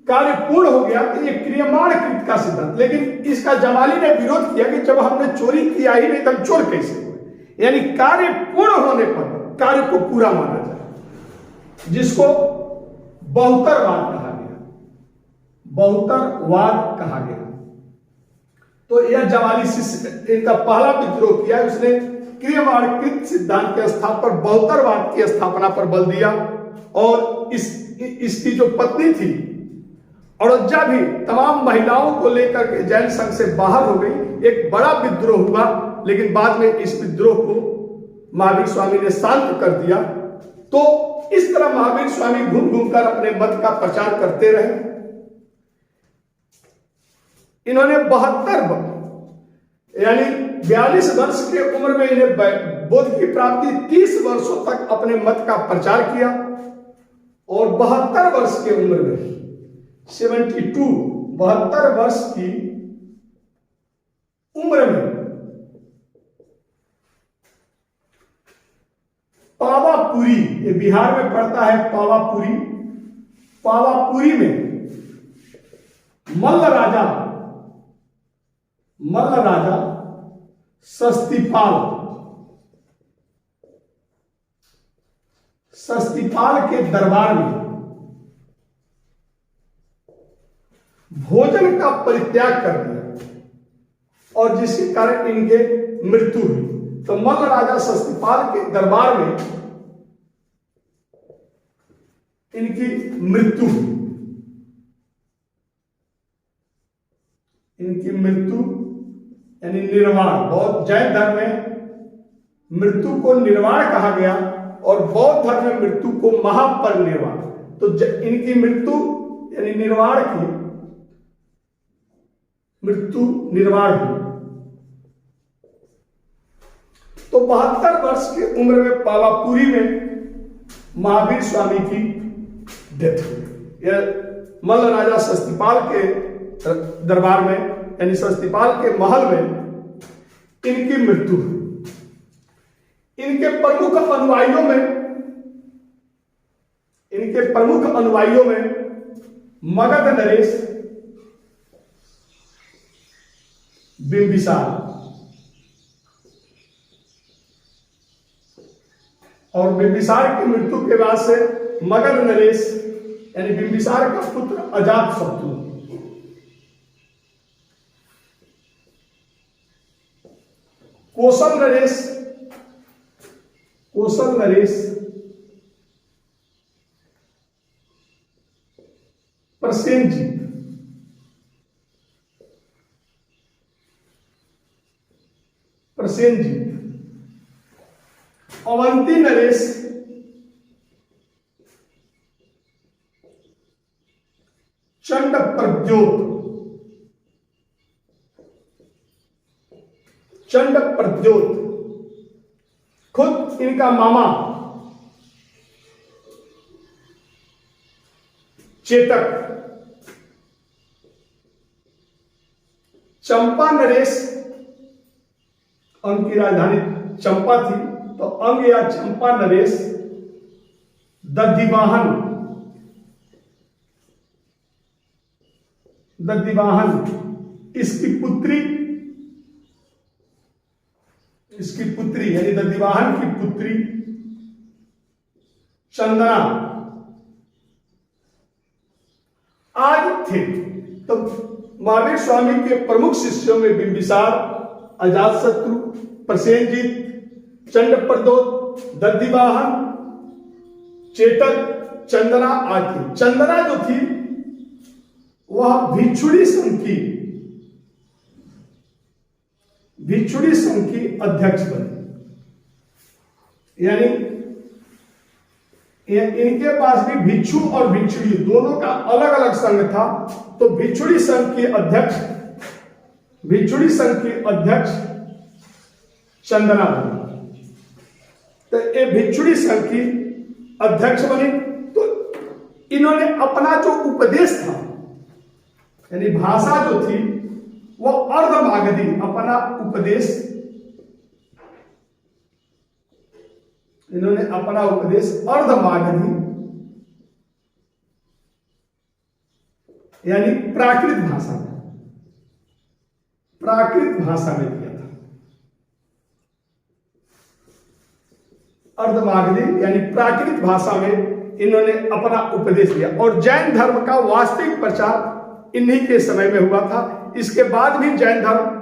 कार्य पूर्ण हो गया। तो ये क्रियमाणकृत का सिद्धांत। लेकिन इसका जमाली ने विरोध किया कि जब हमने चोरी किया ही नहीं तो हम चोर कैसे हुए। यानी कार्य पूर्ण होने पर कार्य को पूरा माना जाए, जिसको बहुतरवाद कहा गया, बहुतरवाद कहा गया। तो यह जमाली शिष्य इनका पहला विद्रोह किया, उसने क्रियमाणकृत सिद्धांत के स्थान पर बहुतरवाद की स्थापना पर बल दिया। और इसकी जो पत्नी थी अड़ोजा भी तमाम महिलाओं को लेकर के जैन संघ से बाहर हो गई। एक बड़ा विद्रोह हुआ, लेकिन बाद में इस विद्रोह को महावीर स्वामी ने शांत कर दिया। तो इस तरह महावीर स्वामी घूम घूमकर अपने मत का प्रचार करते रहे। इन्होंने 72 यानी 42 वर्ष के उम्र में इन्हें बोध की प्राप्ति, 30 वर्षों तक अपने मत का प्रचार किया और 72 वर्ष के उम्र में 72 वर्ष की उम्र में पावापुरी, ये बिहार में पड़ता है पावापुरी, पावापुरी में मल्ल राजा सस्तीपाल के दरबार में भोजन का परित्याग कर दिया और जिसके कारण इनके मृत्यु हुई। तो मल्ल राजा सस्तीपाल के दरबार में इनकी मृत्यु हुई। इनकी मृत्यु यानी निर्वाण, बौद्ध जैन धर्म में मृत्यु को निर्वाण कहा गया और बौद्ध धर्म में मृत्यु को महापरिनिर्वाण। तो इनकी मृत्यु यानी निर्वाण की मृत्यु निर्वाण हुई। तो 72 वर्ष की उम्र में पावापुरी में महावीर स्वामी की डेथ हुई। यह मल्ल राजा सस्तीपाल के दरबार में यानी सस्तीपाल के महल में इनकी मृत्यु हुई। इनके प्रमुख अनुयायियों में मगध नरेश, बिंबिसार और बिंबिसार की मृत्यु के बाद से मगध नरेश यानी बिंबिसार का पुत्र अजातशत्रु, कौशल नरेश प्रसेनजीत, अवंती नरेश चंड प्रद्योत, खुद इनका मामा चेतक, चंपा नरेश, अंग की राजधानी चंपा थी तो अंग या चंपा नरेश, दधिवाहन इसकी पुत्री इसकी पुत्री यानी दधिवाहन की पुत्री चंदना आदि थे। तो महावीर स्वामी के प्रमुख शिष्यों में बिंबिसार, अजातशत्रु, प्रसेनजीत, चंडप्रद्योत, दधिवाहन, चेतक, चंदना आदि। चंदना जो थी वह भिक्षुणी संघ की अध्यक्ष बनी। यानी इनके पास भी भिक्षु और भिक्षुणी दोनों का अलग अलग संघ था। तो भिक्षुणी संघ की अध्यक्ष चंदना बनी। तो ये भिक्षुणी संघ की अध्यक्ष बनी। तो इन्होंने अपना जो उपदेश था यानी भाषा जो थी वो अर्धमागधी, अपना उपदेश इन्होंने अपना उपदेश अर्धमागधी यानी प्राकृत भाषा में दिया था। अर्धमागधी यानी प्राकृत भाषा में इन्होंने अपना उपदेश दिया। और जैन धर्म का वास्तविक प्रचार इन्हीं के समय में हुआ था। इसके बाद भी जैन धर्म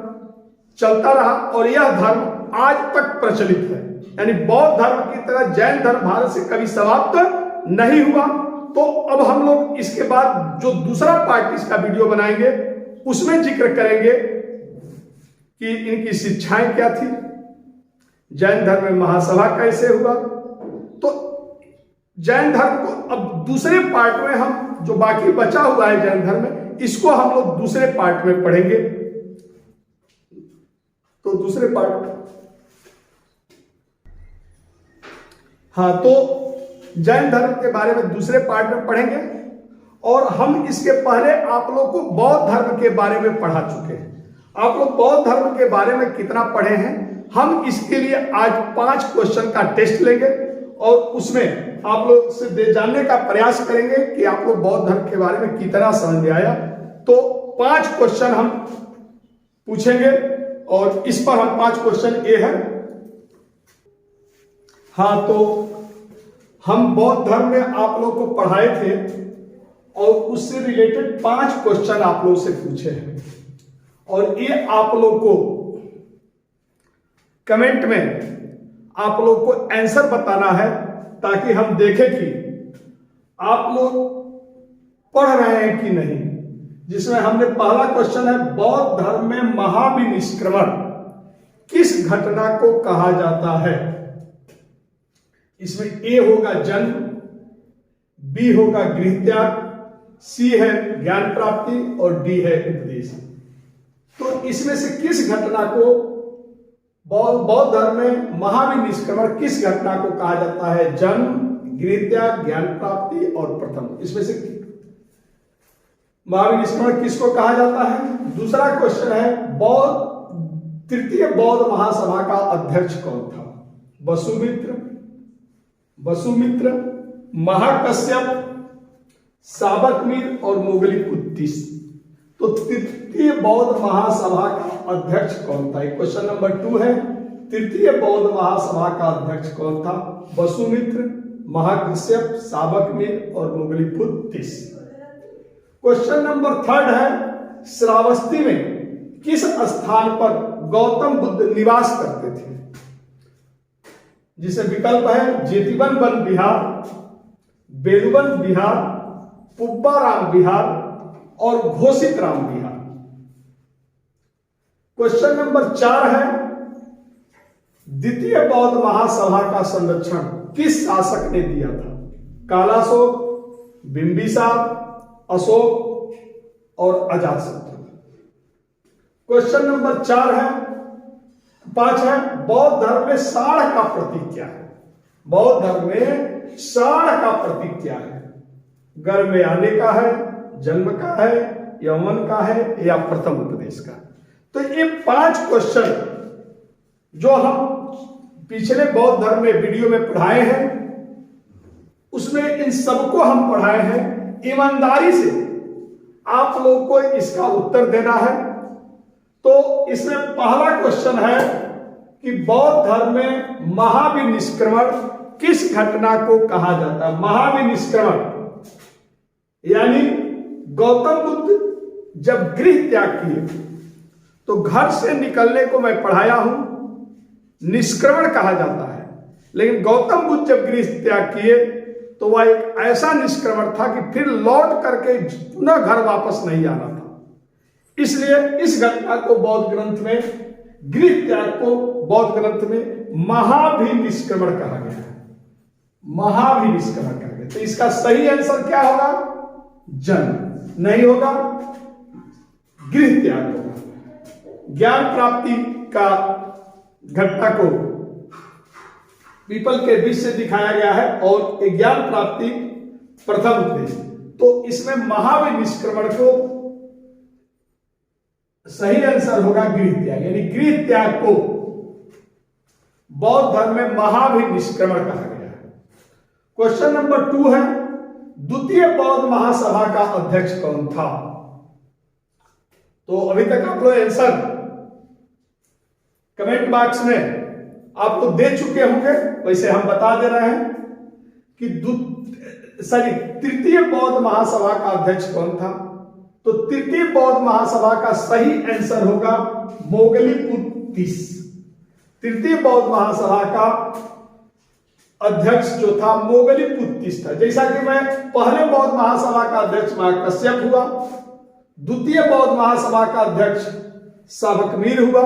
चलता रहा और यह धर्म आज तक प्रचलित है। यानी बौद्ध धर्म की तरह जैन धर्म भारत से कभी समाप्त नहीं हुआ। तो अब हम लोग इसके बाद जो दूसरा पार्ट इसका वीडियो बनाएंगे उसमें जिक्र करेंगे कि इनकी शिक्षाएं क्या थी, जैन धर्म में महासभा कैसे हुआ। तो जैन धर्म को अब दूसरे पार्ट में हम जो बाकी बचा हुआ है जैन धर्म में इसको हम लोग दूसरे पार्ट में पढ़ेंगे। तो दूसरे पार्ट तो जैन धर्म के बारे में दूसरे पार्ट में पढ़ेंगे। और हम इसके पहले आप लोग को बौद्ध धर्म के बारे में पढ़ा चुके हैं। आप लोग बौद्ध धर्म के बारे में कितना पढ़े हैं, हम इसके लिए आज 5 क्वेश्चन का टेस्ट लेंगे और उसमें आप लोग से जानने का प्रयास करेंगे कि आप लोग बौद्ध धर्म के बारे में कितना समझ में आया। तो 5 क्वेश्चन हम पूछेंगे और इस पर हम 5 क्वेश्चन ये है। तो हम बौद्ध धर्म में आप लोग को पढ़ाए थे और उससे रिलेटेड 5 क्वेश्चन आप लोग से पूछे हैं और ये आप लोग को कमेंट में आप लोग को आंसर बताना है ताकि हम देखें कि आप लोग पढ़ रहे हैं कि नहीं। जिसमें हमने पहला क्वेश्चन है बौद्ध धर्म में महाविनिष्क्रमण किस घटना को कहा जाता है। इसमें ए होगा जन्म, बी होगा गृह त्याग, सी है ज्ञान प्राप्ति और डी है उपदेश। तो इसमें से किस घटना को बौद्ध धर्म में महाविनिष्क्रमण किस घटना को कहा जाता है। जन्म, गृह त्याग, ज्ञान प्राप्ति और प्रथम। इसमें से महाविनिष्क्रमण किसको कहा जाता है। दूसरा क्वेश्चन है तृतीय बौद्ध महासभा का अध्यक्ष कौन था। वसुमित्र, महाकश्यप, साबकमीर और मोगलीपुत्तिस। तो तृतीय बौद्ध महासभा का अध्यक्ष कौन था। क्वेश्चन नंबर 2 है तृतीय बौद्ध महासभा का अध्यक्ष कौन था। वसुमित्र, महाकश्यप, साबकमीर और मोगलीपुत्तिस। क्वेश्चन नंबर 3 है श्रावस्ती में किस स्थान पर गौतम बुद्ध निवास करते थे। जिसे विकल्प है जेतिवन वन विहार, बेलुवन विहार, पुब्बा राम विहार और घोषित राम विहार। क्वेश्चन नंबर 4 है द्वितीय बौद्ध महासभा का संरक्षण किस शासक ने दिया था। कालाशोक, बिंबिसार, अशोक और अजातशत्रु। क्वेश्चन नंबर 5 है बौद्ध धर्म में साढ़ का प्रतीक क्या है। बौद्ध धर्म में साढ़ का प्रतीक क्या है। गर्भ में आने का है, जन्म का है, यौवन का है या प्रथम उपदेश का। तो ये 5 क्वेश्चन जो हम पिछले बौद्ध धर्म में वीडियो में पढ़ाए हैं उसमें इन सबको हम पढ़ाए हैं। ईमानदारी से आप लोगों को इसका उत्तर देना है। तो इसमें पहला क्वेश्चन है कि बौद्ध धर्म में महाविनिष्क्रमण किस घटना को कहा जाता है? महाविनिष्क्रमण यानी गौतम बुद्ध जब गृह त्याग किए तो घर से निकलने को मैं पढ़ाया हूं, निष्क्रमण कहा जाता है। लेकिन गौतम बुद्ध जब गृह त्याग किए तो वह एक ऐसा निष्क्रमण था कि फिर लौट करके पुनः घर वापस नहीं आना था। इसलिए इस घटना को बौद्ध ग्रंथ में, गृह त्याग को बौद्ध ग्रंथ में महाभिनिष्क्रमण कहा गया है। महाभिनिष्क्रमण कहा गया। तो इसका सही आंसर क्या होगा? जन्म नहीं होगा, गृह त्याग होगा। ज्ञान प्राप्ति का घटना को पीपल के बीच से दिखाया गया है और ज्ञान प्राप्ति प्रथम उपदेश। तो इसमें महाविनिष्क्रमण को सही आंसर होगा गृह त्याग, यानी गृह त्याग को बौद्ध धर्म में महाविनिष्क्रमण कहा गया है। क्वेश्चन नंबर 2 है, द्वितीय बौद्ध महासभा का अध्यक्ष कौन था? तो अभी तक आप लोग आंसर कमेंट बॉक्स में आप लोग दे चुके होंगे, वैसे हम बता दे रहे हैं कि तृतीय बौद्ध महासभा का अध्यक्ष कौन था? तो तृतीय बौद्ध महासभा का सही आंसर होगा मोगलीपुत्र तीस। तृतीय बौद्ध महासभा का अध्यक्ष जो था मोगलीपुत्र तीस था। जैसा कि मैं पहले बौद्ध महासभा का अध्यक्ष महाकश्यप हुआ, द्वितीय बौद्ध महासभा का अध्यक्ष साबकमीर हुआ,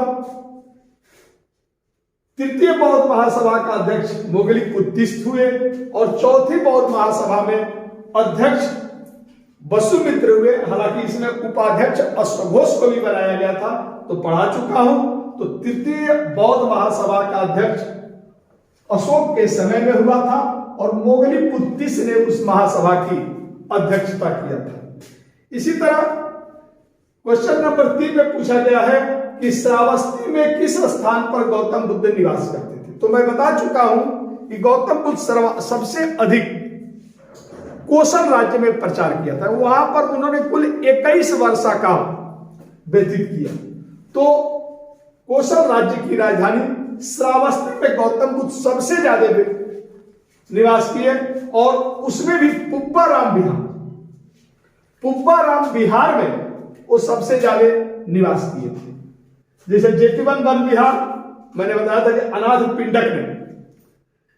तृतीय बौद्ध महासभा का अध्यक्ष मोगलीपुत्र हुए और चौथी बौद्ध महासभा में अध्यक्ष वसुमित्र हुए। हालांकि इसमें उपाध्यक्ष अश्वघोष को भी बनाया गया था, तो पढ़ा चुका हूं। तो तृतीय बौद्ध महासभा का अध्यक्ष अशोक के समय में हुआ था और मोगलीपुत्र ने उस महासभा की अध्यक्षता किया था। इसी तरह क्वेश्चन नंबर 3 में पूछा गया है कि श्रावस्ती में किस स्थान पर गौतम बुद्ध निवास करते थे? तो मैं बता चुका हूं कि गौतम बुद्ध सबसे अधिक कोसल राज्य में प्रचार किया था। वहां पर उन्होंने कुल 21 वर्षा काल व्यतीत किया। तो कोसल राज्य की राजधानी श्रावस्ती में गौतम बुद्ध सबसे ज्यादा निवास किए और उसमें भी पुब्बाराम बिहार में वो सबसे ज्यादा निवास किए थे। जैसे जेतीवन वन विहार मैंने बताया था कि अनाथ पिंडक ने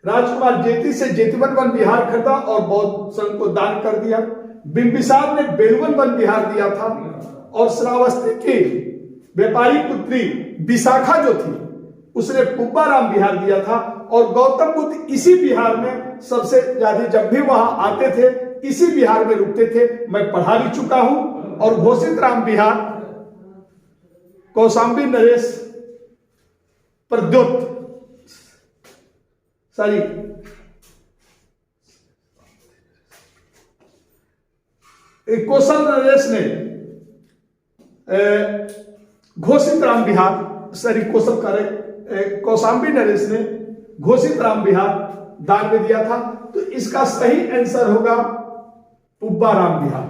राजकुमार जेती से जेतीवन वन विहार खरीदा और बौद्ध संघ को दान कर दिया। बिंबिसार ने बेलवन वन विहार दिया था और श्रावस्ती की व्यापारी पुत्री विशाखा जो थी उसने पुब्बाराम विहार दिया था। और गौतम बुद्ध इसी बिहार में सबसे ज्यादा, जब भी वहां आते थे इसी बिहार में रुकते थे। मैं पढ़ा भी चुका हूं। और घोषित राम विहार, कौशाम्बी नरेश, प्रद्योत कौशल नरेश ने घोषित राम विहार, कौशाम्बी नरेश ने घोषित राम विहार दान में दिया था। तो इसका सही आंसर होगा पुब्बाराम विहार।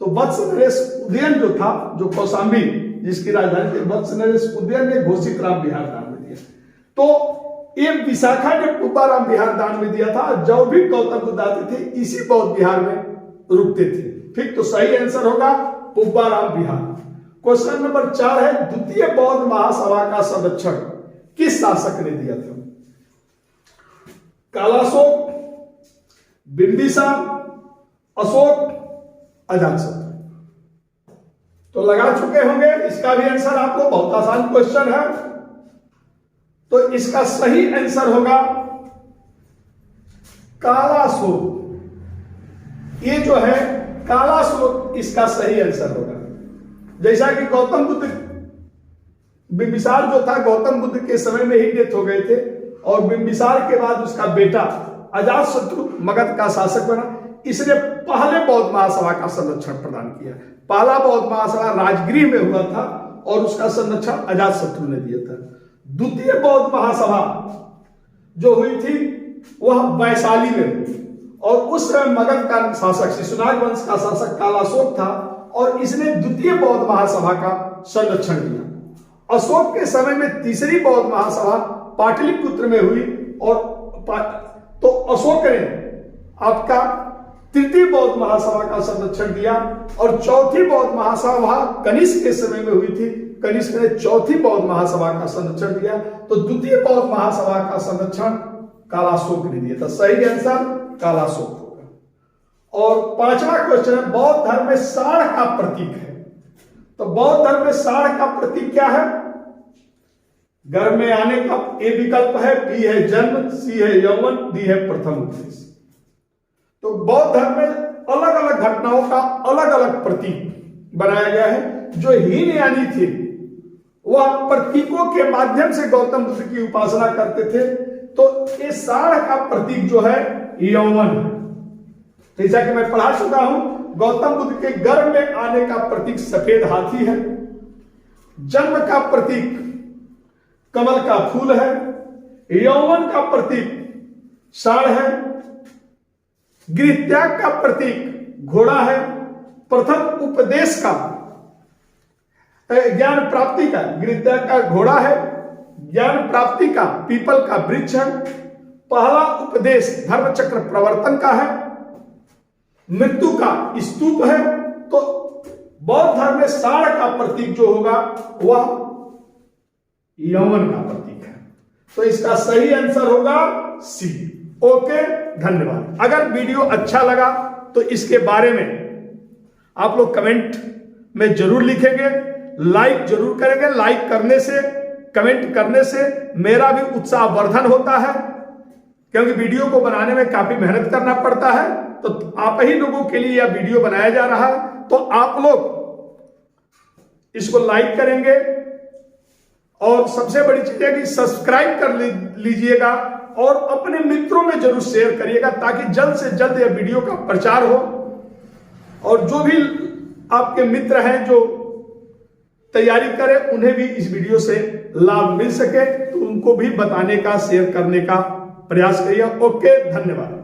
तो वत्स नरेश उदयन जो था, जो कौशाम्बी जिसकी राजधानी थी, वत्स नरेश उदयन ने घोषित राम विहार दान में दिया। तो ये विशाखा ने पुब्बाराम विहार दान में दिया था। जो भी गौतम बुद्ध आते थे इसी बौद्ध विहार में रुकते थे। ठीक, तो सही आंसर होगा पुब्बाराम विहार। क्वेश्चन नंबर 4 है, द्वितीय बौद्ध महासभा का संरक्षण किस शासक ने दिया था? कालाशोक, बिंबिसार, अशोक, अजातशत्रु। तो लगा चुके होंगे। इसका भी आंसर आपको, बहुत आसान क्वेश्चन है। तो इसका सही आंसर होगा कालाशोक। ये जो है कालाशोक, इसका सही आंसर होगा। जैसा कि गौतम बुद्ध, बिंबिसार जो था गौतम बुद्ध के समय में ही डेथ हो गए थे और बिंबिसार के बाद उसका बेटा अजातशत्रु मगध का शासक बना। इसने पहले बौद्ध महासभा का संरक्षण प्रदान किया। पहला बौद्ध महासभा राजगृह में हुआ था और उसका संरक्षण अजातशत्रु ने दिया था। द्वितीय बौद्ध महासभा जो हुई थी वह वैशाली में हुई और उस समय मगध का शासक, शिशुनाग वंश का शासक कालाशोक था और इसने द्वितीय बौद्ध महासभा का संरक्षण किया। अशोक के समय में तीसरी बौद्ध महासभा पाटलिपुत्र में हुई और तो अशोक ने आपका तृतीय बौद्ध महासभा का संरक्षण किया और चौथी बौद्ध महासभा कनिष्क के समय में हुई थी। कनिष्क ने चौथी बौद्ध महासभा का संरक्षण किया, तो द्वितीय बौद्ध महासभा का संरक्षण कालाशोक ने दिया था। सही आंसर कालाशोक होगा। और पांचवा क्वेश्चन है, बौद्ध धर्म में साढ़ का प्रतीक है। तो बौद्ध धर्म में साढ़ का प्रतीक क्या है? गर्भ में आने का ए विकल्प है, बी है जन्म, सी है यौवन, डी है प्रथम उपदेश। तो बौद्ध धर्म में अलग अलग घटनाओं का अलग अलग प्रतीक बनाया गया है। जो हीन यानी थे वह प्रतीकों के माध्यम से गौतम बुद्ध की उपासना करते थे। तो ये साढ़ का प्रतीक जो है यौवन है। जैसा कि मैं पढ़ा चुका हूं, गौतम बुद्ध के गर्भ में आने का प्रतीक सफेद हाथी है, जन्म का प्रतीक कमल का फूल है, यौवन का प्रतीक साढ़ है, गृह त्याग का प्रतीक घोड़ा है, प्रथम उपदेश का ज्ञान प्राप्ति का गृह त्याग का घोड़ा है, ज्ञान प्राप्ति का पीपल का वृक्ष है, पहला उपदेश धर्मचक्र प्रवर्तन का है, मृत्यु का स्तूप है। तो बौद्ध धर्म में साढ़ का प्रतीक जो होगा वह यौवन का प्रतीक है। तो इसका सही आंसर होगा सी। ओके, धन्यवाद। अगर वीडियो अच्छा लगा तो इसके बारे में आप लोग कमेंट में जरूर लिखेंगे, लाइक जरूर करेंगे। लाइक करने से, कमेंट करने से मेरा भी उत्साह वर्धन होता है, क्योंकि वीडियो को बनाने में काफी मेहनत करना पड़ता है। तो आप ही लोगों के लिए यह वीडियो बनाया जा रहा है, तो आप लोग इसको लाइक करेंगे और सबसे बड़ी चीज है कि सब्सक्राइब कर लीजिएगा और अपने मित्रों में जरूर शेयर करिएगा, ताकि जल्द से जल्द यह वीडियो का प्रचार हो और जो भी आपके मित्र हैं जो तैयारी करें उन्हें भी इस वीडियो से लाभ मिल सके, तो उनको भी बताने का, शेयर करने का प्रयास करिए। ओके, धन्यवाद।